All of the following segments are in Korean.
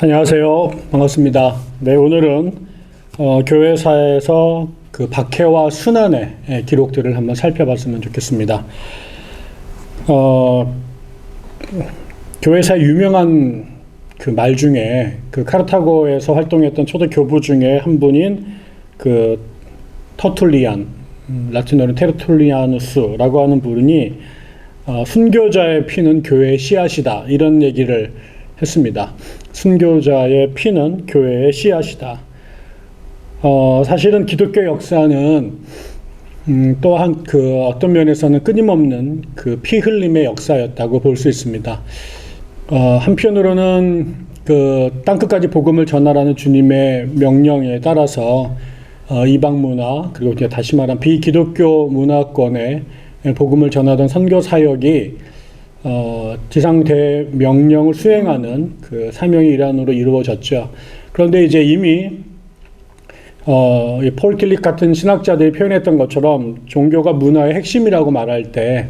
안녕하세요. 반갑습니다. 네, 오늘은 교회사에서 그 박해와 순환의 기록들을 한번 살펴봤으면 좋겠습니다. 교회사 유명한 그 말 중에 그 카르타고에서 활동했던 초대 교부 중에 한 분인 그 터툴리안, 라틴어로 테르툴리아누스라고 하는 분이 순교자의 피는 교회의 씨앗이다, 이런 얘기를 했습니다. 순교자의 피는 교회의 씨앗이다. 사실은 기독교 역사는 또한 그 어떤 면에서는 끊임없는 그 피 흘림의 역사였다고 볼 수 있습니다. 한편으로는 그 땅끝까지 복음을 전하라는 주님의 명령에 따라서 이방 문화, 그리고 다시 말하면 비기독교 문화권에 복음을 전하던 선교 사역이 지상 대명령을 수행하는 그 사명의 일환으로 이루어졌죠. 그런데 이제 이미 폴 틸릭 같은 신학자들이 표현했던 것처럼 종교가 문화의 핵심이라고 말할 때,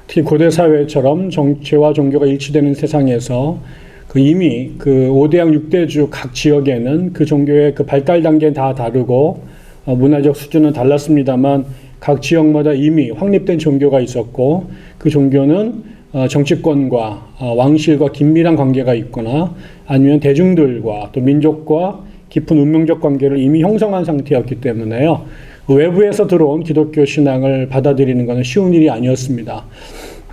특히 고대 사회처럼 정치와 종교가 일치되는 세상에서 이미 그 5대양 6대주 각 지역에는 그 종교의 그 발달 단계는 다 다르고 문화적 수준은 달랐습니다만 각 지역마다 이미 확립된 종교가 있었고, 그 종교는 정치권과 왕실과 긴밀한 관계가 있거나 아니면 대중들과 또 민족과 깊은 운명적 관계를 이미 형성한 상태였기 때문에요, 외부에서 들어온 기독교 신앙을 받아들이는 것은 쉬운 일이 아니었습니다.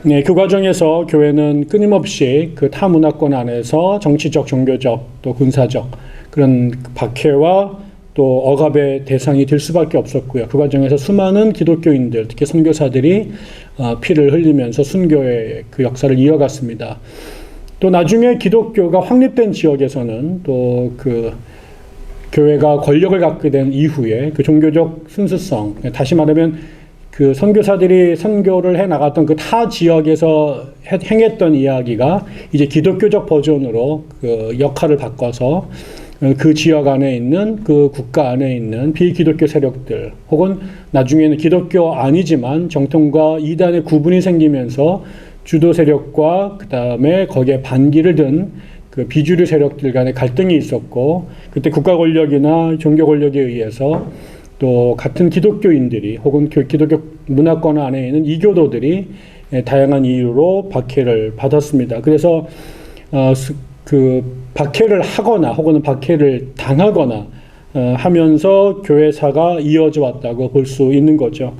네, 그 과정에서 교회는 끊임없이 그 타 문화권 안에서 정치적, 종교적, 또 군사적 그런 박해와 또 억압의 대상이 될 수밖에 없었고요. 그 과정에서 수많은 기독교인들, 특히 선교사들이 피를 흘리면서 순교의 그 역사를 이어갔습니다. 또 나중에 기독교가 확립된 지역에서는 또 그 교회가 권력을 갖게 된 이후에 그 종교적 순수성, 다시 말하면 그 선교사들이 선교를 해 나갔던 그 타 지역에서 행했던 이야기가 이제 기독교적 버전으로 그 역할을 바꿔서 그 지역 안에 있는, 그 국가 안에 있는 비기독교 세력들, 혹은 나중에는 기독교 아니지만 정통과 이단의 구분이 생기면서 주도 세력과 그 다음에 거기에 반기를 든 그 비주류 세력들 간의 갈등이 있었고, 그때 국가 권력이나 종교 권력에 의해서 또 같은 기독교인들이 혹은 기독교 문화권 안에 있는 이교도들이 다양한 이유로 박해를 받았습니다. 그래서 그 박해를 하거나 혹은 박해를 당하거나 하면서 교회사가 이어져 왔다고 볼 수 있는 거죠.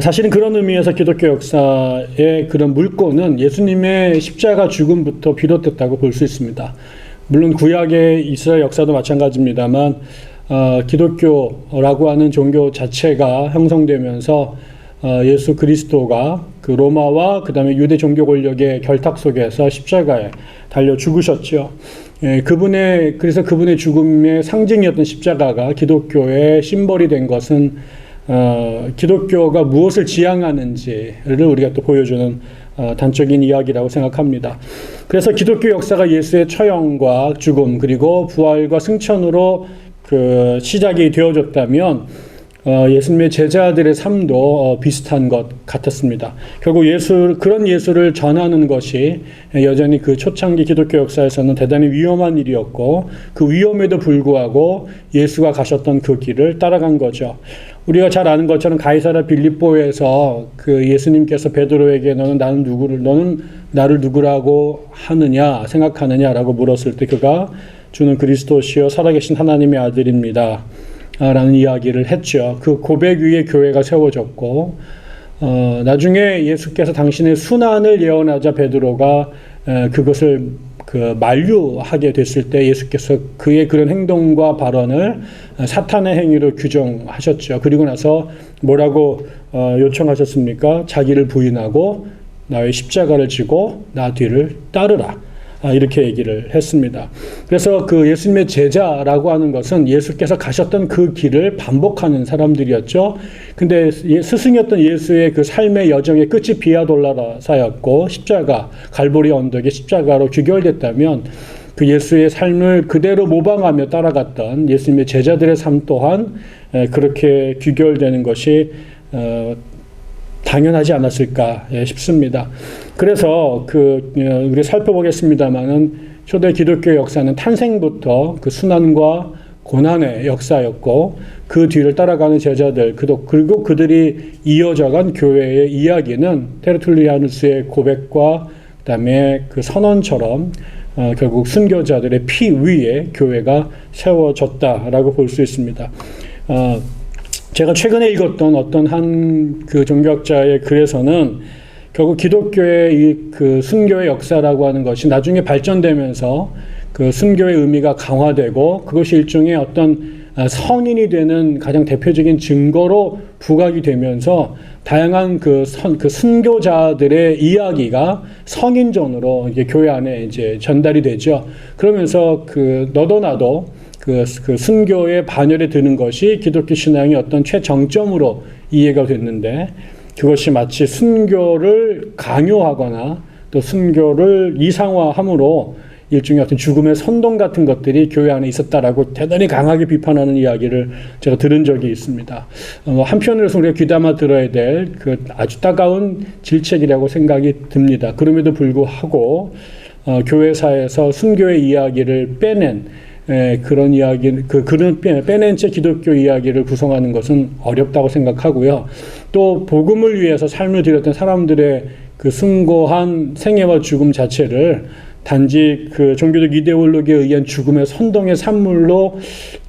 사실은 그런 의미에서 기독교 역사의 그런 물꼬는 예수님의 십자가 죽음부터 비롯됐다고 볼 수 있습니다. 물론 구약의 이스라엘 역사도 마찬가지입니다만 기독교라고 하는 종교 자체가 형성되면서 예수 그리스도가 그 로마와 그 다음에 유대 종교 권력의 결탁 속에서 십자가에 달려 죽으셨죠. 그래서 그분의 죽음의 상징이었던 십자가가 기독교의 심벌이 된 것은 기독교가 무엇을 지향하는지를 우리가 또 보여주는 단적인 이야기라고 생각합니다. 그래서 기독교 역사가 예수의 처형과 죽음 그리고 부활과 승천으로 그 시작이 되어졌다면 예수님의 제자들의 삶도 비슷한 것 같았습니다. 결국 그런 예수를 전하는 것이 여전히 그 초창기 기독교 역사에서는 대단히 위험한 일이었고, 그 위험에도 불구하고 예수가 가셨던 그 길을 따라간 거죠. 우리가 잘 아는 것처럼 가이사랴 빌립보에서 그 예수님께서 베드로에게 너는 나를 누구라고 생각하느냐라고 물었을 때 그가 주는 그리스도시요 살아계신 하나님의 아들입니다 라는 이야기를 했죠. 그 고백 위에 교회가 세워졌고, 나중에 예수께서 당신의 순환을 예언하자 베드로가 그것을 만류하게 됐을 때 예수께서 그의 그런 행동과 발언을 사탄의 행위로 규정하셨죠. 그리고 나서 뭐라고 요청하셨습니까? 자기를 부인하고 나의 십자가를 지고 나 뒤를 따르라. 이렇게 얘기를 했습니다. 그래서 그 예수님의 제자라고 하는 것은 예수께서 가셨던 그 길을 반복하는 사람들이었죠. 근데 스승이었던 예수의 그 삶의 여정의 끝이 비아돌라사였고, 갈보리 언덕의 십자가로 귀결됐다면 그 예수의 삶을 그대로 모방하며 따라갔던 예수님의 제자들의 삶 또한 그렇게 귀결되는 것이 당연하지 않았을까 싶습니다. 그래서 우리 살펴보겠습니다만은 초대 기독교 역사는 탄생부터 그 순환과 고난의 역사였고, 그 뒤를 따라가는 제자들, 그리고 그들이 이어져간 교회의 이야기는 테르툴리아누스의 고백과 그다음에 그 선언처럼 결국 순교자들의 피 위에 교회가 세워졌다라고 볼 수 있습니다. 제가 최근에 읽었던 어떤 한 그 종교학자의 글에서는 결국 기독교의 그 순교의 역사라고 하는 것이 나중에 발전되면서 그 순교의 의미가 강화되고 그것이 일종의 어떤 성인이 되는 가장 대표적인 증거로 부각이 되면서 다양한 그 순교자들의 이야기가 성인전으로 이제 교회 안에 이제 전달이 되죠. 그러면서 그 너도 나도 그 순교의 반열에 드는 것이 기독교 신앙의 어떤 최정점으로 이해가 됐는데, 그것이 마치 순교를 강요하거나 또 순교를 이상화함으로 일종의 어떤 죽음의 선동 같은 것들이 교회 안에 있었다라고 대단히 강하게 비판하는 이야기를 제가 들은 적이 있습니다. 한편으로서 우리가 귀담아 들어야 될 그 아주 따가운 질책이라고 생각이 듭니다. 그럼에도 불구하고 교회사에서 순교의 이야기를 빼낸 그런 이야기, 그런 빼낸 채 기독교 이야기를 구성하는 것은 어렵다고 생각하고요. 또 복음을 위해서 삶을 들였던 사람들의 그 숭고한 생애와 죽음 자체를 단지 그 종교적 이데올로기에 의한 죽음의 선동의 산물로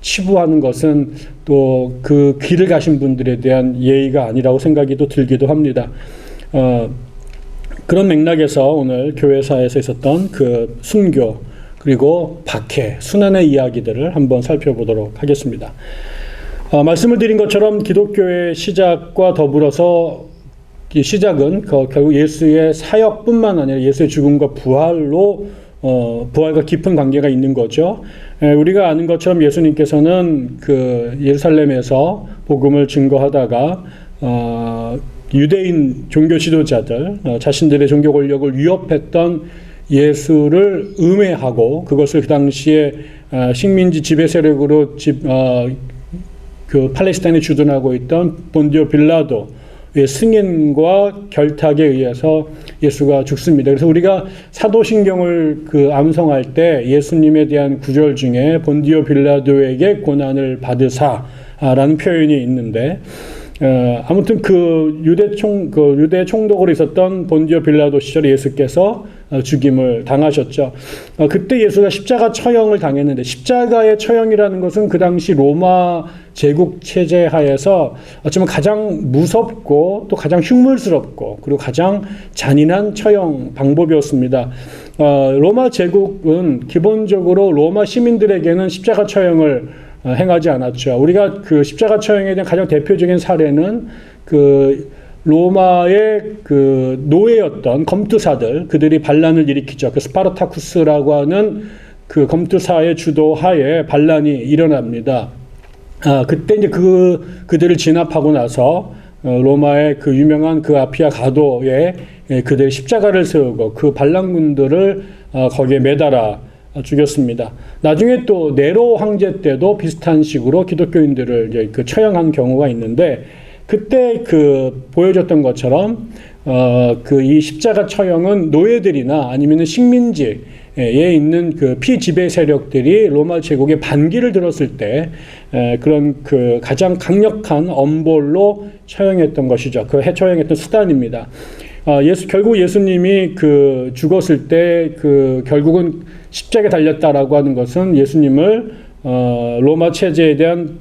치부하는 것은 또 그 길을 가신 분들에 대한 예의가 아니라고 생각이 또 들기도 합니다. 그런 맥락에서 오늘 교회사에서 있었던 그 순교 그리고 박해, 순환의 이야기들을 한번 살펴보도록 하겠습니다. 말씀을 드린 것처럼 기독교의 시작과 더불어서 이 시작은 결국 예수의 사역뿐만 아니라 예수의 죽음과 부활과 깊은 관계가 있는 거죠. 우리가 아는 것처럼 예수님께서는 그 예루살렘에서 복음을 증거하다가 유대인 종교 지도자들, 자신들의 종교 권력을 위협했던 예수를 음해하고 그것을 그 당시에 식민지 지배 세력으로 그 팔레스타인에 주둔하고 있던 본디오 빌라도의 승인과 결탁에 의해서 예수가 죽습니다. 그래서 우리가 사도신경을 그 암송할 때 예수님에 대한 구절 중에 본디오 빌라도에게 고난을 받으사라는 표현이 있는데, 아무튼 그 유대 총독으로 있었던 본디오 빌라도 시절에 예수께서 죽임을 당하셨죠. 그때 예수가 십자가 처형을 당했는데, 십자가의 처형이라는 것은 그 당시 로마 제국 체제 하에서 어쩌면 가장 무섭고 또 가장 흉물스럽고 그리고 가장 잔인한 처형 방법이었습니다. 로마 제국은 기본적으로 로마 시민들에게는 십자가 처형을 행하지 않았죠. 우리가 그 십자가 처형에 대한 가장 대표적인 사례는 그 로마의 그 노예였던 검투사들, 그들이 반란을 일으키죠. 그 스파르타쿠스라고 하는 그 검투사의 주도하에 반란이 일어납니다. 그때 이제 그들을 진압하고 나서 로마의 그 유명한 그 아피아 가도에 그들의 십자가를 세우고 그 반란군들을 거기에 매달아 죽였습니다. 나중에 또 네로 황제 때도 비슷한 식으로 기독교인들을 이제 그 처형한 경우가 있는데, 그때 그 보여줬던 것처럼 그 이 십자가 처형은 노예들이나 아니면은 식민지에 있는 그 피지배 세력들이 로마 제국의 반기를 들었을 때 그런 그 가장 강력한 엄벌로 처형했던 것이죠. 그 처형했던 수단입니다. 결국 예수님이 그 죽었을 때 그 결국은 십자가에 달렸다라고 하는 것은 예수님을 로마 체제에 대한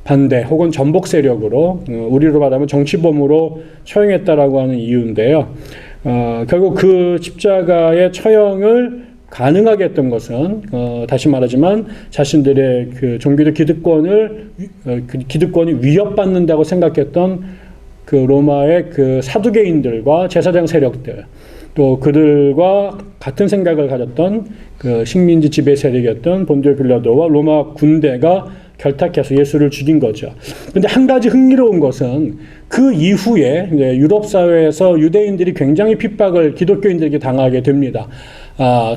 반대 혹은 전복 세력으로, 우리로 말하면 정치범으로 처형했다라고 하는 이유인데요. 결국 그 십자가의 처형을 가능하게 했던 것은 다시 말하지만 자신들의 그 종교적 기득권이 위협받는다고 생각했던 그 로마의 그 사두개인들과 제사장 세력들, 또 그들과 같은 생각을 가졌던 그 식민지 지배 세력이었던 본디오 빌라도와 로마 군대가 결탁해서 예수를 죽인 거죠. 근데 한 가지 흥미로운 것은 그 이후에 유럽 사회에서 유대인들이 굉장히 핍박을 기독교인들에게 당하게 됩니다.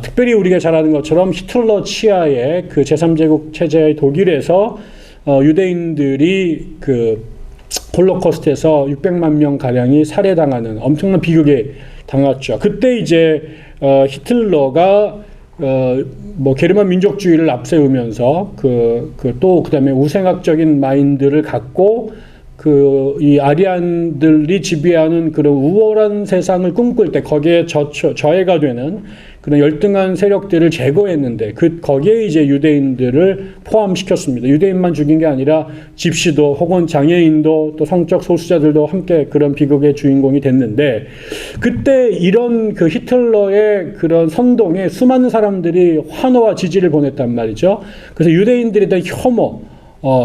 특별히 우리가 잘 아는 것처럼 히틀러 치하의 그 제3제국 체제의 독일에서 유대인들이 그 홀로코스트에서 600만 명 가량이 살해당하는 엄청난 비극에 당했죠. 그때 이제 히틀러가 뭐 게르만 민족주의를 앞세우면서 그다음에 우생학적인 마인드를 갖고 이 아리안들이 지배하는 그런 우월한 세상을 꿈꿀 때 거기에 저해가 되는 그런 열등한 세력들을 제거했는데 거기에 이제 유대인들을 포함시켰습니다. 유대인만 죽인 게 아니라 집시도 혹은 장애인도 또 성적 소수자들도 함께 그런 비극의 주인공이 됐는데 그때 이런 그 히틀러의 그런 선동에 수많은 사람들이 환호와 지지를 보냈단 말이죠. 그래서 유대인들에 대한 혐오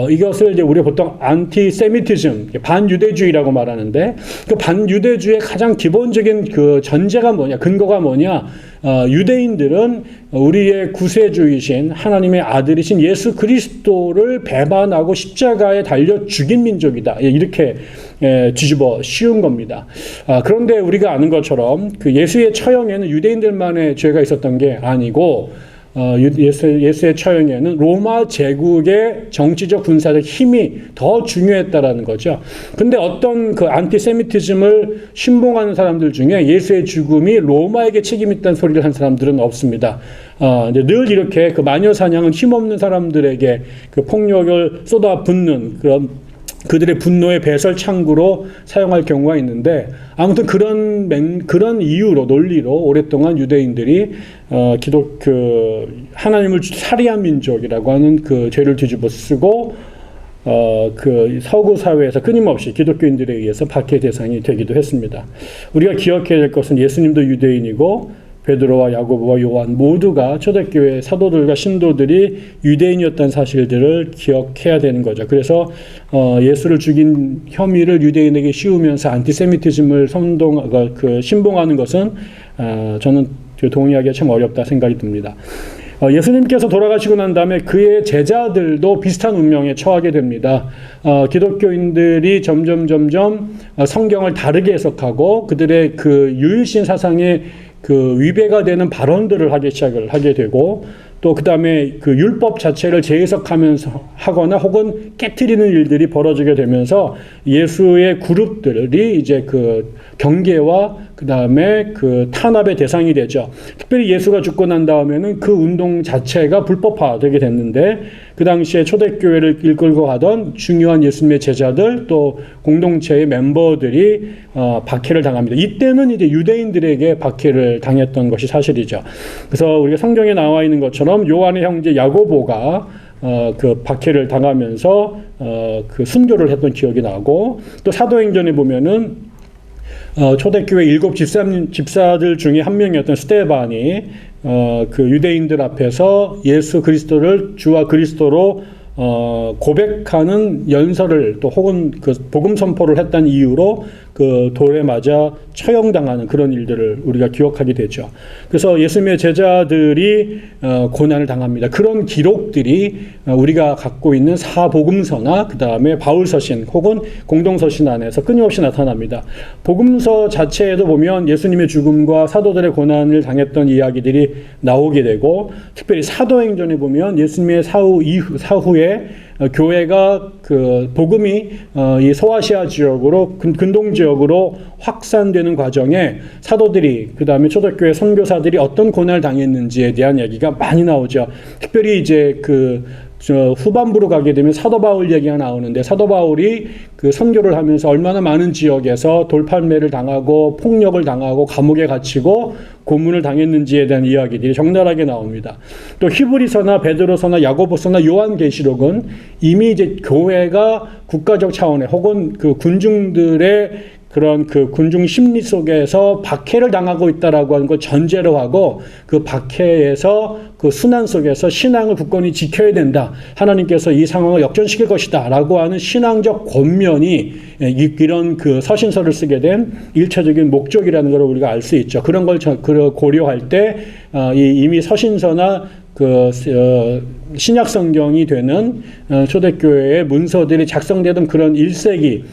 이것을 이제 우리가 보통 안티세미티즘, 반유대주의라고 말하는데 그 반유대주의의 가장 기본적인 그 전제가 뭐냐, 근거가 뭐냐, 유대인들은 우리의 구세주이신 하나님의 아들이신 예수 그리스도를 배반하고 십자가에 달려 죽인 민족이다. 이렇게 뒤집어 씌운 겁니다. 그런데 우리가 아는 것처럼 그 예수의 처형에는 유대인들만의 죄가 있었던 게 아니고 예수의 처형에는 로마 제국의 정치적 군사적 힘이 더 중요했다라는 거죠. 근데 어떤 그 안티세미티즘을 신봉하는 사람들 중에 예수의 죽음이 로마에게 책임 있다는 소리를 한 사람들은 없습니다. 늘 이렇게 그 마녀 사냥은 힘없는 사람들에게 그 폭력을 쏟아붓는 그런 그들의 분노의 배설 창구로 사용할 경우가 있는데 아무튼 그런 이유로 논리로 오랫동안 유대인들이 하나님을 살해한 민족이라고 하는 그 죄를 뒤집어 쓰고 그 서구 사회에서 끊임없이 기독교인들에 의해서 박해 대상이 되기도 했습니다. 우리가 기억해야 될 것은 예수님도 유대인이고 베드로와 야고보와 요한 모두가 초대교회 사도들과 신도들이 유대인이었다는 사실들을 기억해야 되는 거죠. 그래서 예수를 죽인 혐의를 유대인에게 씌우면서 안티세미티즘을 신봉하는 것은 저는 동의하기가 참 어렵다 생각이 듭니다. 예수님께서 돌아가시고 난 다음에 그의 제자들도 비슷한 운명에 처하게 됩니다. 기독교인들이 점점 성경을 다르게 해석하고 그들의 그 유일신 사상에 그 위배가 되는 발언들을 시작을 하게 되고 또 그 다음에 그 율법 자체를 재해석하면서 하거나 혹은 깨트리는 일들이 벌어지게 되면서 예수의 그룹들이 이제 그 경계와 그 다음에 그 탄압의 대상이 되죠. 특별히 예수가 죽고 난 다음에는 그 운동 자체가 불법화되게 됐는데 그 당시에 초대교회를 이끌고 가던 중요한 예수님의 제자들 또 공동체의 멤버들이 박해를 당합니다. 이때는 이제 유대인들에게 박해를 당했던 것이 사실이죠. 그래서 우리가 성경에 나와 있는 것처럼 요한의 형제 야고보가 그 박해를 당하면서 그 순교를 했던 기억이 나고 또 사도행전에 보면은 초대교회 7 집사들 중에 한 명이었던 스데반이 그 유대인들 앞에서 예수 그리스도를 주와 그리스도로 고백하는 연설을 또 혹은 그 복음 선포를 했다는 이유로 그 돌에 맞아 처형당하는 그런 일들을 우리가 기억하게 되죠. 그래서 예수님의 제자들이 고난을 당합니다. 그런 기록들이 우리가 갖고 있는 사복음서나 그 다음에 바울서신 혹은 공동서신 안에서 끊임없이 나타납니다. 복음서 자체에도 보면 예수님의 죽음과 사도들의 고난을 당했던 이야기들이 나오게 되고 특별히 사도행전에 보면 예수님의 사후에 교회가 그 복음이 이 소아시아 지역으로 근동 지역으로 확산되는 과정에 사도들이 그 다음에 초대교회 선교사들이 어떤 고난을 당했는지에 대한 얘기가 많이 나오죠. 특별히 이제 후반부로 가게 되면 사도 바울 얘기가 나오는데 사도 바울이 그 선교를 하면서 얼마나 많은 지역에서 돌팔매를 당하고 폭력을 당하고 감옥에 갇히고 고문을 당했는지에 대한 이야기들이 적나라하게 나옵니다. 또 히브리서나 베드로서나 야고보서나 요한계시록은 이미 이제 교회가 국가적 차원의 혹은 그 군중들의 그런 그 군중 심리 속에서 박해를 당하고 있다라고 하는 걸 전제로 하고 그 박해에서 그 순환 속에서 신앙을 굳건히 지켜야 된다. 하나님께서 이 상황을 역전시킬 것이다. 라고 하는 신앙적 권면이 이런 그 서신서를 쓰게 된 일차적인 목적이라는 걸 우리가 알 수 있죠. 그런 걸 고려할 때 이미 서신서나 신약 성경이 되는 초대교회의 문서들이 작성되던 그런 1세기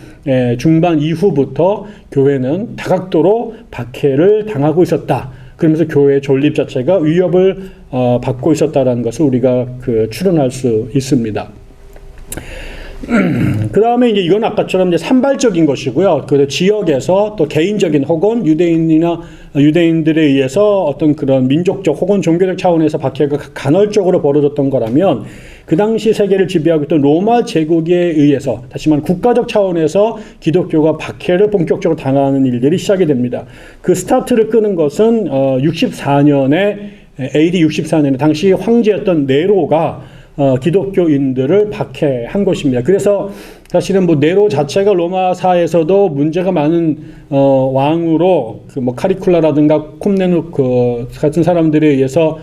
중반 이후부터 교회는 다각도로 박해를 당하고 있었다. 그러면서 교회의 존립 자체가 위협을 받고 있었다라는 것을 우리가 추론할 수 있습니다. 그 다음에 이제 이건 아까처럼 이제 산발적인 것이고요. 그 지역에서 또 개인적인 혹은 유대인들에 의해서 어떤 그런 민족적 혹은 종교적 차원에서 박해가 간헐적으로 벌어졌던 거라면 그 당시 세계를 지배하고 있던 로마 제국에 의해서 다시 말하면 국가적 차원에서 기독교가 박해를 본격적으로 당하는 일들이 시작이 됩니다. 그 스타트를 끄는 것은 64년에 AD 64년에 당시 황제였던 네로가 기독교인들을 박해한 것입니다. 그래서 사실은 뭐 네로 자체가 로마사에서도 문제가 많은 왕으로 그 뭐 카리쿨라라든가 콤네누크 같은 사람들에 의해서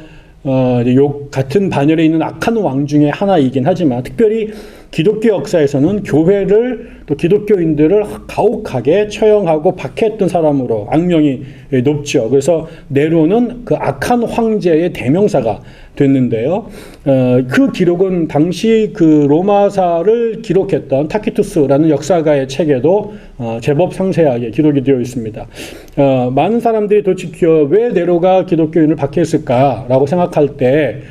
같은 반열에 있는 악한 왕 중에 하나이긴 하지만 특별히 기독교 역사에서는 교회를 또 기독교인들을 가혹하게 처형하고 박해했던 사람으로 악명이 높죠. 그래서 네로는 그 악한 황제의 대명사가 됐는데요. 그 기록은 당시 그 로마사를 기록했던 타키투스라는 역사가의 책에도 제법 상세하게 기록이 되어 있습니다. 많은 사람들이 도대체 왜 네로가 기독교인을 박해했을까라고 생각할 때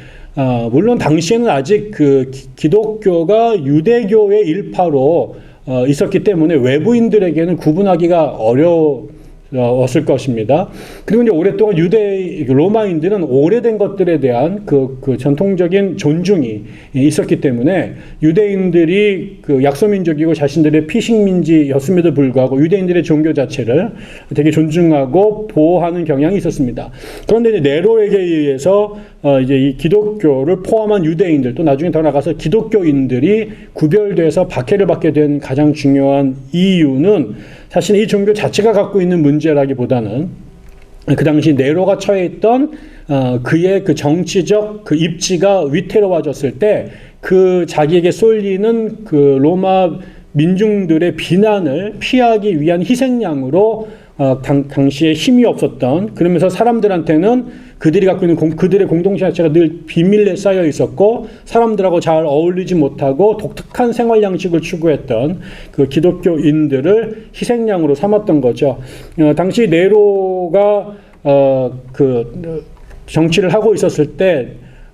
물론 당시에는 아직 그 기독교가 유대교의 일파로 있었기 때문에 외부인들에게는 구분하기가 어려웠을 것입니다. 그리고 이제 오랫동안 로마인들은 오래된 것들에 대한 그 전통적인 존중이 있었기 때문에 유대인들이 그 약소민족이고 자신들의 피식민지였음에도 불구하고 유대인들의 종교 자체를 되게 존중하고 보호하는 경향이 있었습니다. 그런데 이제 네로에게 의해서 이제 이 기독교를 포함한 유대인들 또 나중에 더 나가서 기독교인들이 구별돼서 박해를 받게 된 가장 중요한 이유는 사실 이 종교 자체가 갖고 있는 문제라기보다는 그 당시 네로가 처해 있던 그의 그 정치적 그 입지가 위태로워졌을 때 그 자기에게 쏠리는 그 로마 민중들의 비난을 피하기 위한 희생양으로 당시에 힘이 없었던 그러면서 사람들한테는 그들이 갖고 있는 그들의 공동체 자체가 늘 비밀에 쌓여 있었고 사람들하고 잘 어울리지 못하고 독특한 생활 양식을 추구했던 그 기독교인들을 희생양으로 삼았던 거죠. 당시 네로가 그 정치를 하고 있었을 때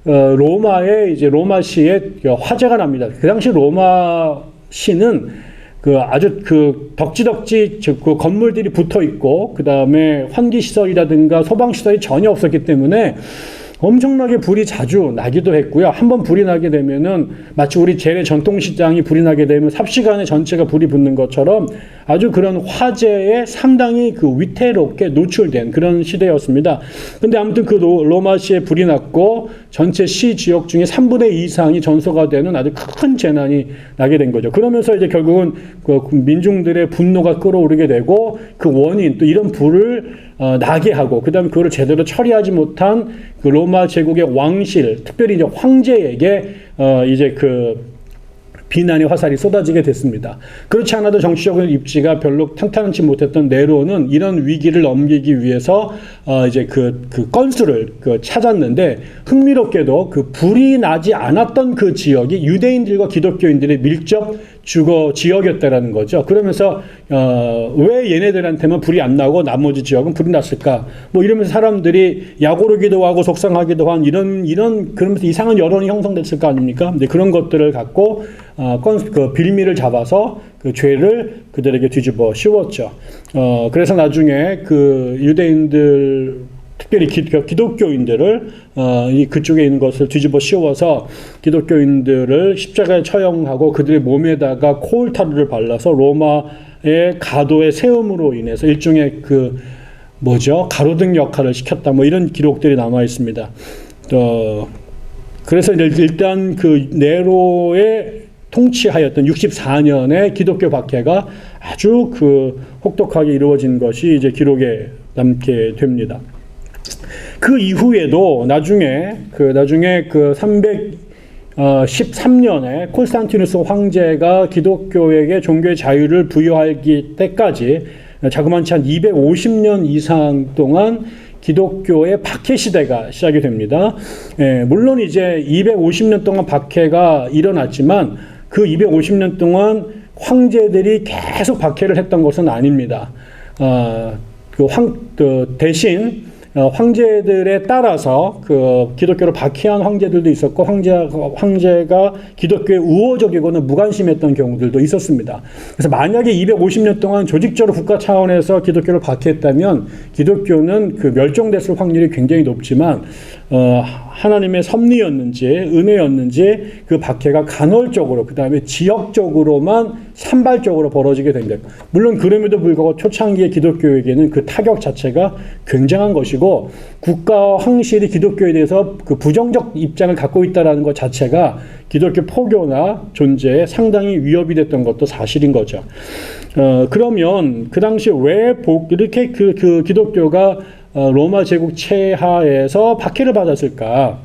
로마시에 화재가 납니다. 그 당시 로마시는 그 아주 그 덕지덕지 그 건물들이 붙어 있고 그 다음에 환기 시설이라든가 소방 시설이 전혀 없었기 때문에 엄청나게 불이 자주 나기도 했고요. 한번 불이 나게 되면은 마치 우리 재래 전통시장이 불이 나게 되면 삽시간에 전체가 불이 붙는 것처럼 아주 그런 화재에 상당히 그 위태롭게 노출된 그런 시대였습니다. 근데 아무튼 그 로마시에 불이 났고 전체 시 지역 중에 3분의 2 이상이 전소가 되는 아주 큰 재난이 나게 된 거죠. 그러면서 이제 결국은 그 민중들의 분노가 끌어오르게 되고 그 원인 또 이런 불을 나게 하고 그다음에 그거를 제대로 처리하지 못한 그 로마 제국의 왕실, 특별히 이제 황제에게 이제 그 비난의 화살이 쏟아지게 됐습니다. 그렇지 않아도 정치적인 입지가 별로 탄탄치 못했던 네로는 이런 위기를 넘기기 위해서 이제 그 건수를 찾았는데 흥미롭게도 그 불이 나지 않았던 그 지역이 유대인들과 기독교인들의 밀접 주거 지역이었다라는 거죠. 그러면서 왜 얘네들한테만 불이 안 나고 나머지 지역은 불이 났을까? 뭐 이러면서 사람들이 약오르기도 하고 속상하기도 한 이런 그러면서 이상한 여론이 형성됐을 거 아닙니까? 근데 그런 것들을 갖고 그 빌미를 잡아서 그 죄를 그들에게 뒤집어 씌웠죠. 그래서 나중에 그 유대인들 특별히 기독교인들을 그쪽에 있는 것을 뒤집어 씌워서 기독교인들을 십자가에 처형하고 그들의 몸에다가 코울타르를 발라서 로마의 가도에 세움으로 인해서 일종의 그 가로등 역할을 시켰다. 뭐 이런 기록들이 남아 있습니다. 그래서 일단 그 네로의 통치하였던 64년의 기독교 박해가 아주 그 혹독하게 이루어진 것이 이제 기록에 남게 됩니다. 그 이후에도 나중에 그 313년에 콘스탄티누스 황제가 기독교에게 종교의 자유를 부여하기 때까지 자그마치 한 250년 이상 동안 기독교의 박해 시대가 시작이 됩니다. 물론 이제 250년 동안 박해가 일어났지만 그 250년 동안 황제들이 계속 박해를 했던 것은 아닙니다. 대신 황제들에 따라서 그 기독교를 박해한 황제들도 있었고 황제가 기독교에 우호적이거나 무관심했던 경우들도 있었습니다. 그래서 만약에 250년 동안 조직적으로 국가 차원에서 기독교를 박해했다면 기독교는 그 멸종됐을 확률이 굉장히 높지만 하나님의 섭리였는지 은혜였는지 그 박해가 간헐적으로 그 다음에 지역적으로만 산발적으로 벌어지게 됩니다. 물론 그럼에도 불구하고 초창기의 기독교에게는 그 타격 자체가 굉장한 것이고 국가와 황실이 기독교에 대해서 그 부정적 입장을 갖고 있다는 것 자체가 기독교 포교나 존재에 상당히 위협이 됐던 것도 사실인 거죠. 그러면 그 당시 왜 이렇게 그 기독교가 로마 제국 체하에서 박해를 받았을까?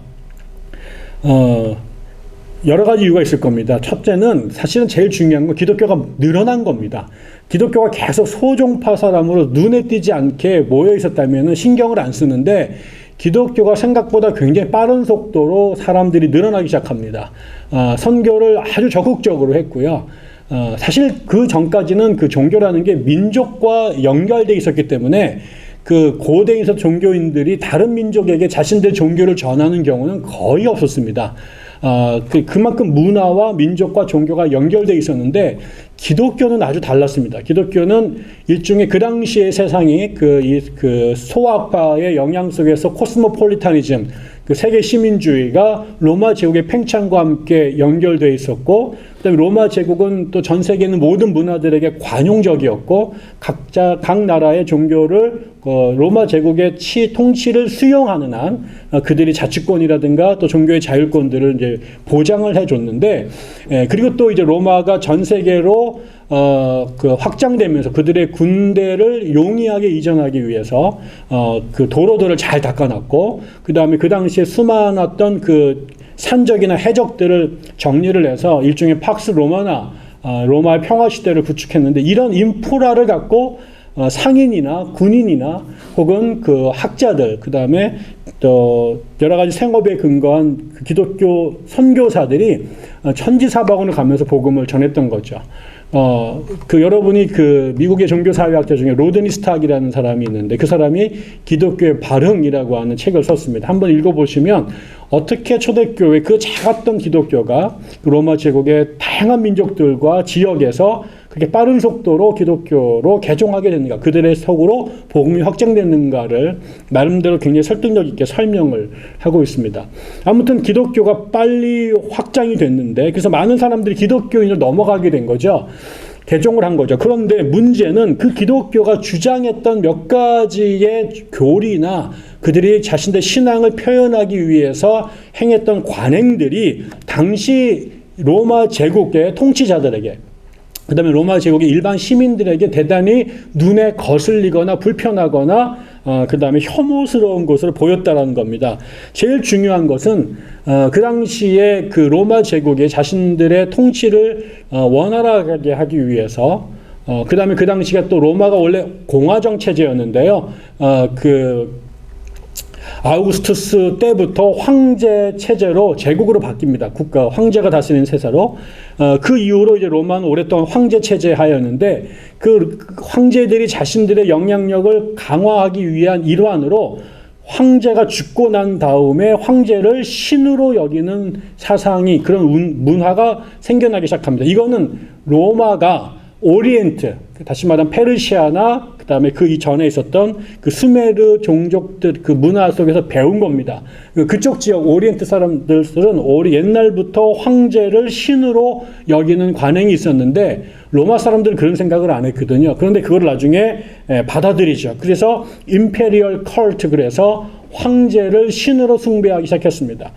여러 가지 이유가 있을 겁니다. 첫째는 사실은 제일 중요한 건 기독교가 늘어난 겁니다. 기독교가 계속 소종파 사람으로 눈에 띄지 않게 모여 있었다면 신경을 안 쓰는데 기독교가 생각보다 굉장히 빠른 속도로 사람들이 늘어나기 시작합니다. 선교를 아주 적극적으로 했고요. 사실 그 전까지는 그 종교라는 게 민족과 연결되어 있었기 때문에 그 고대에 있었던 종교인들이 다른 민족에게 자신들의 종교를 전하는 경우는 거의 없었습니다. 그만큼 문화와 민족과 종교가 연결되어 있었는데 기독교는 아주 달랐습니다. 기독교는 일종의 그 당시의 세상이 그 소아파의 영향 속에서 코스모폴리타니즘, 그 세계 시민주의가 로마 제국의 팽창과 함께 연결되어 있었고, 그다음에 로마 제국은 또 전 세계 있는 모든 문화들에게 관용적이었고, 각 나라의 종교를 로마 제국의 통치를 수용하는 한 그들이 자치권이라든가 또 종교의 자율권들을 이제 보장을 해줬는데, 그리고 또 이제 로마가 전 세계로 그 확장되면서 그들의 군대를 용이하게 이전하기 위해서 그 도로들을 잘 닦아놨고, 그 다음에 그 당시에 수많았던 그 산적이나 해적들을 정리를 해서 일종의 팍스 로마나 로마의 평화 시대를 구축했는데, 이런 인프라를 갖고 상인이나 군인이나 혹은 그 학자들, 그 다음에 또 여러 가지 생업에 근거한 그 기독교 선교사들이 천지사방으로 가면서 복음을 전했던 거죠. 여러분이 그 미국의 종교사회학자 중에 로드니 스탁이라는 사람이 있는데 그 사람이 기독교의 발흥이라고 하는 책을 썼습니다. 한번 읽어보시면 어떻게 초대교회 그 작았던 기독교가 로마 제국의 다양한 민족들과 지역에서 그렇게 빠른 속도로 기독교로 개종하게 됐는가, 그들의 속으로 복음이 확장됐는가를 나름대로 굉장히 설득력 있게 설명을 하고 있습니다. 아무튼 기독교가 빨리 확장이 됐는데 그래서 많은 사람들이 기독교인을 넘어가게 된 거죠. 개종을 한 거죠. 그런데 문제는 그 기독교가 주장했던 몇 가지의 교리나 그들이 자신들의 신앙을 표현하기 위해서 행했던 관행들이 당시 로마 제국의 통치자들에게, 그 다음에 로마 제국의 일반 시민들에게 대단히 눈에 거슬리거나 불편하거나 그 다음에 혐오스러운 것을 보였다라는 겁니다. 제일 중요한 것은 그 당시에 그 로마 제국의 자신들의 통치를 원활하게 하기 위해서 그 다음에 그 당시가 또 로마가 원래 공화정 체제였는데요. 아우구스투스 때부터 황제 체제로 제국으로 바뀝니다. 국가 황제가 다스리는 세사로. 그 이후로 이제 로마는 오랫동안 황제 체제 하였는데 그 황제들이 자신들의 영향력을 강화하기 위한 일환으로 황제가 죽고 난 다음에 황제를 신으로 여기는 사상이, 그런 문화가 생겨나기 시작합니다. 이거는 로마가 오리엔트, 다시 말하면 페르시아나 그 다음에 그 이전에 있었던 그 수메르 종족들 그 문화 속에서 배운 겁니다. 그쪽 지역 오리엔트 사람들은 옛날부터 황제를 신으로 여기는 관행이 있었는데 로마 사람들은 그런 생각을 안 했거든요. 그런데 그걸 나중에 받아들이죠. 그래서 임페리얼 컬트, 그래서 황제를 신으로 숭배하기 시작했습니다.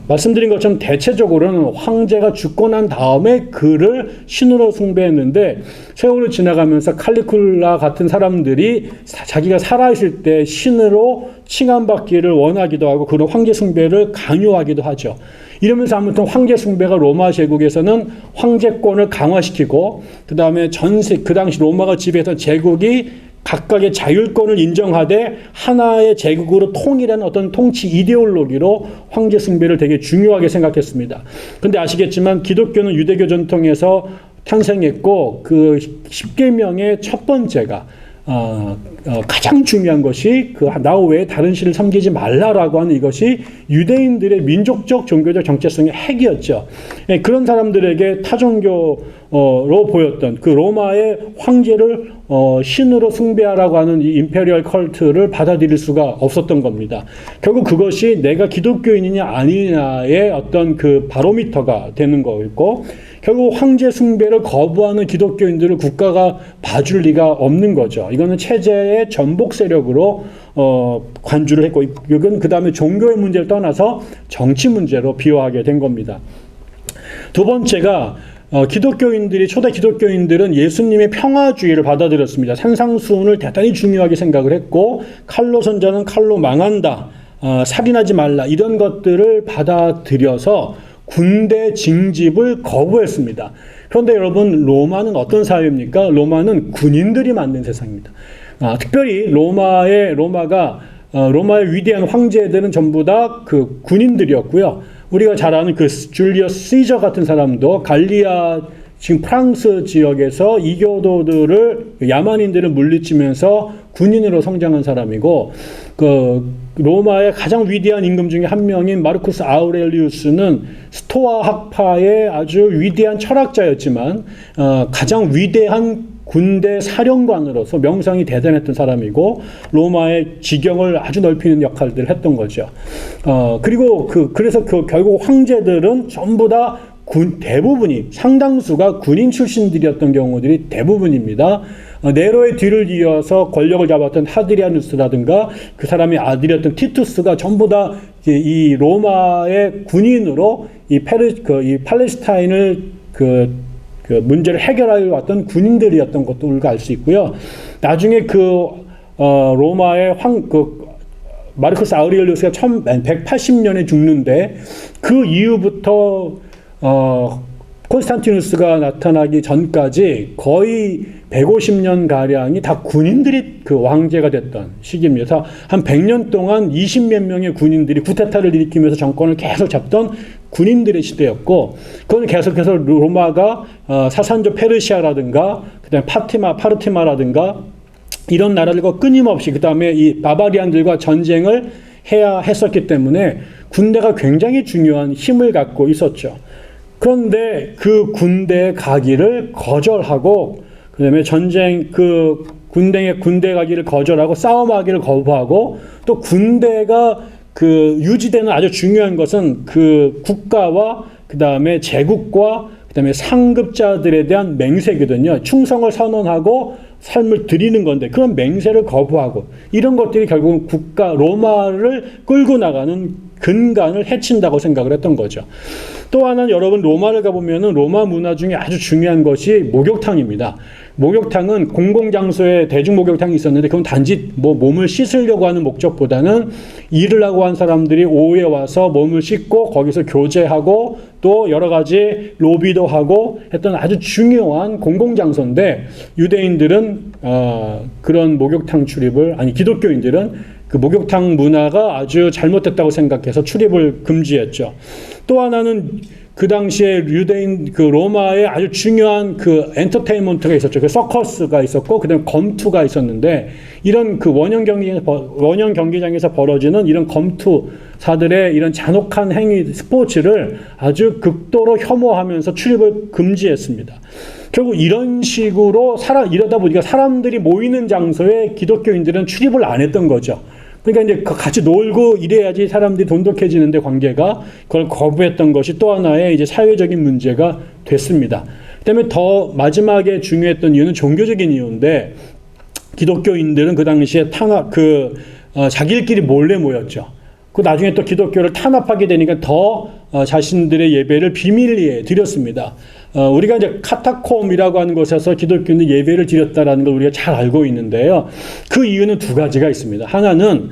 말씀드린 것처럼 대체적으로는 황제가 죽고 난 다음에 그를 신으로 숭배했는데 세월이 지나가면서 칼리굴라 같은 사람들이 자기가 살아있을 때 신으로 칭함받기를 원하기도 하고 그런 황제 숭배를 강요하기도 하죠. 이러면서 아무튼 황제 숭배가 로마 제국에서는 황제권을 강화시키고 그 다음에 그 당시 로마가 지배했던 제국이 각각의 자율권을 인정하되 하나의 제국으로 통일하는 어떤 통치 이데올로기로 황제 숭배를 되게 중요하게 생각했습니다. 근데 아시겠지만 기독교는 유대교 전통에서 탄생했고 그 10계명의 첫 번째가 가장 중요한 것이 나 외에 다른 신을 섬기지 말라라고 하는 이것이 유대인들의 민족적 종교적 정체성의 핵이었죠. 예, 그런 사람들에게 타종교로 보였던 그 로마의 황제를 신으로 숭배하라고 하는 이 임페리얼 컬트를 받아들일 수가 없었던 겁니다. 결국 그것이 내가 기독교인이냐 아니냐의 어떤 그 바로미터가 되는 거였고, 결국 황제 숭배를 거부하는 기독교인들을 국가가 봐줄 리가 없는 거죠. 이거는 체제의 전복 세력으로 관주를 했고, 이건 그 다음에 종교의 문제를 떠나서 정치 문제로 비화하게 된 겁니다. 두 번째가 기독교인들이, 초대 기독교인들은 예수님의 평화주의를 받아들였습니다. 산상수훈을 대단히 중요하게 생각을 했고, 칼로 선자는 칼로 망한다, 살인하지 말라, 이런 것들을 받아들여서 군대 징집을 거부했습니다. 그런데 여러분, 로마는 어떤 사회입니까? 로마는 군인들이 만든 세상입니다. 특별히 로마의 위대한 황제들은 전부 다 그 군인들이었고요. 우리가 잘 아는 그 줄리어스 시저 같은 사람도 갈리아, 지금 프랑스 지역에서 이교도들을, 야만인들을 물리치면서 군인으로 성장한 사람이고, 로마의 가장 위대한 임금 중에 한 명인 마르쿠스 아우렐리우스는 스토아 학파의 아주 위대한 철학자였지만 가장 위대한 군대 사령관으로서 명성이 대단했던 사람이고, 로마의 지경을 아주 넓히는 역할들을 했던 거죠. 그리고 그래서 결국 황제들은 전부 다 대부분이, 상당수가 군인 출신들이었던 경우들이 대부분입니다. 네로의 뒤를 이어서 권력을 잡았던 하드리아누스라든가 그 사람의 아들이었던 티투스가 전부 다 이 로마의 군인으로 이 팔레스타인을 문제를 해결하여 왔던 군인들이었던 것도 우리가 알 수 있고요. 나중에 로마의 마르쿠스 아우렐리우스가 180년에 죽는데, 그 이후부터 콘스탄티누스가 나타나기 전까지 거의 150년 가량이 다 군인들이 왕제가 됐던 시기입니다. 한 100년 동안 20몇 명의 군인들이 쿠데타를 일으키면서 정권을 계속 잡던 군인들의 시대였고, 그건 계속해서 로마가 사산조 페르시아라든가 그다음에 파르티마라든가 이런 나라들과 끊임없이, 그다음에 이 바바리안들과 전쟁을 해야 했었기 때문에 군대가 굉장히 중요한 힘을 갖고 있었죠. 그런데 그 군대에 가기를 거절하고, 그 다음에 군대 가기를 거절하고 싸움하기를 거부하고, 또 군대가 유지되는 아주 중요한 것은 국가와 그 다음에 제국과 그 다음에 상급자들에 대한 맹세거든요. 충성을 선언하고 삶을 드리는 건데, 그런 맹세를 거부하고, 이런 것들이 결국은 로마를 끌고 나가는 근간을 해친다고 생각을 했던 거죠. 또 하나는, 여러분 로마를 가보면은 로마 문화 중에 아주 중요한 것이 목욕탕입니다. 목욕탕은 공공장소에 대중 목욕탕이 있었는데, 그건 단지 몸을 씻으려고 하는 목적보다는 일을 하고 한 사람들이 오후에 와서 몸을 씻고 거기서 교제하고 또 여러 가지 로비도 하고 했던 아주 중요한 공공장소인데, 유대인들은 그런 목욕탕 출입을, 기독교인들은 그 목욕탕 문화가 아주 잘못됐다고 생각해서 출입을 금지했죠. 또 하나는 그 당시에 로마에 아주 중요한 엔터테인먼트가 있었죠. 서커스가 있었고, 그 다음에 검투가 있었는데, 이런 원형 경기장에서 벌어지는 이런 검투사들의 이런 잔혹한 행위, 스포츠를 아주 극도로 혐오하면서 출입을 금지했습니다. 결국 이런 식으로 이러다 보니까 사람들이 모이는 장소에 기독교인들은 출입을 안 했던 거죠. 그러니까 이제 같이 놀고 이래야지 사람들이 돈독해지는데 관계가, 그걸 거부했던 것이 또 하나의 이제 사회적인 문제가 됐습니다. 그다음에 더 마지막에 중요했던 이유는 종교적인 이유인데, 기독교인들은 그 당시에 자기들끼리 몰래 모였죠. 나중에 또 기독교를 탄압하게 되니까 더 자신들의 예배를 비밀리에 드렸습니다. 우리가 이제 카타콤이라고 하는 곳에서 기독교인들 예배를 드렸다라는 걸 우리가 잘 알고 있는데요. 그 이유는 두 가지가 있습니다. 하나는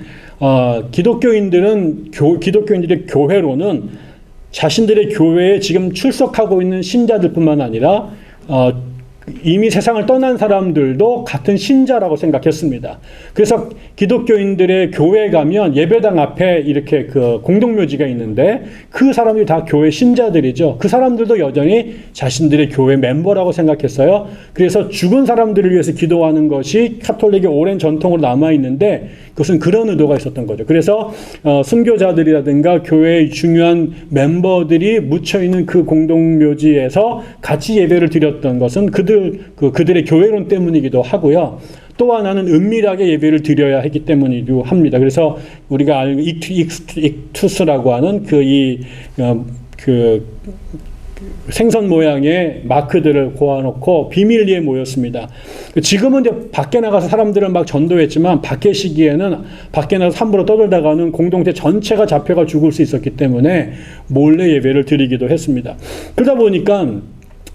기독교인들의 교회로는 자신들의 교회에 지금 출석하고 있는 신자들뿐만 아니라 이미 세상을 떠난 사람들도 같은 신자라고 생각했습니다. 그래서 기독교인들의 교회에 가면 예배당 앞에 이렇게 그 공동묘지가 있는데 그 사람들이 다 교회 신자들이죠. 그 사람들도 여전히 자신들의 교회 멤버라고 생각했어요. 그래서 죽은 사람들을 위해서 기도하는 것이 카톨릭의 오랜 전통으로 남아있는데 그것은 그런 의도가 있었던 거죠. 그래서 순교자들이라든가 교회의 중요한 멤버들이 묻혀있는 그 공동묘지에서 같이 예배를 드렸던 것은 그들의 교회론 때문이기도 하고요. 또 하나는 은밀하게 예배를 드려야 했기 때문이기도 합니다. 그래서 우리가 알고 익투스라고 하는 생선 모양의 마크들을 고아놓고 비밀리에 모였습니다. 지금은 이제 밖에 나가서 사람들을 막 전도했지만 밖에 시기에는 밖에 나가서 함부로 떠들다가는 공동체 전체가 잡혀가 죽을 수 있었기 때문에 몰래 예배를 드리기도 했습니다. 그러다 보니까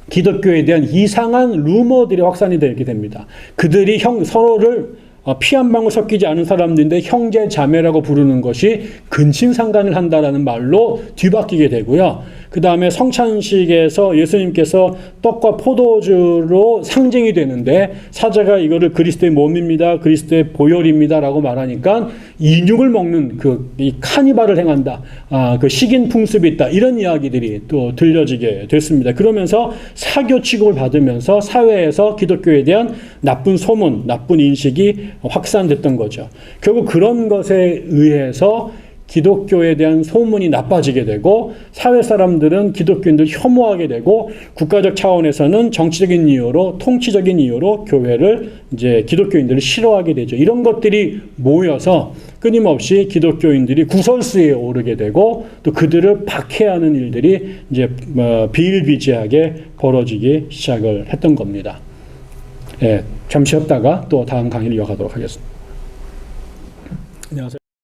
기독교에 대한 이상한 루머들이 확산이 되게 됩니다. 그들이 서로를 피 한 방울 섞이지 않은 사람들인데 형제 자매라고 부르는 것이 근친상간을 한다라는 말로 뒤바뀌게 되고요. 그 다음에 성찬식에서 예수님께서 떡과 포도주로 상징이 되는데 사자가 이거를 그리스도의 몸입니다, 그리스도의 보혈입니다라고 말하니까 인육을 먹는 이 카니발을 행한다, 그 식인 풍습이 있다, 이런 이야기들이 또 들려지게 됐습니다. 그러면서 사교 취급을 받으면서 사회에서 기독교에 대한 나쁜 소문, 나쁜 인식이 확산됐던 거죠. 결국 그런 것에 의해서 기독교에 대한 소문이 나빠지게 되고 사회 사람들은 기독교인들 혐오하게 되고 국가적 차원에서는 정치적인 이유로 통치적인 이유로 교회를 이제 기독교인들을 싫어하게 되죠. 이런 것들이 모여서 끊임없이 기독교인들이 구설수에 오르게 되고 또 그들을 박해하는 일들이 이제 비일비재하게 벌어지기 시작을 했던 겁니다. 예, 잠시 쉬었다가 또 다음 강의를 이어가도록 하겠습니다. 안녕하세요.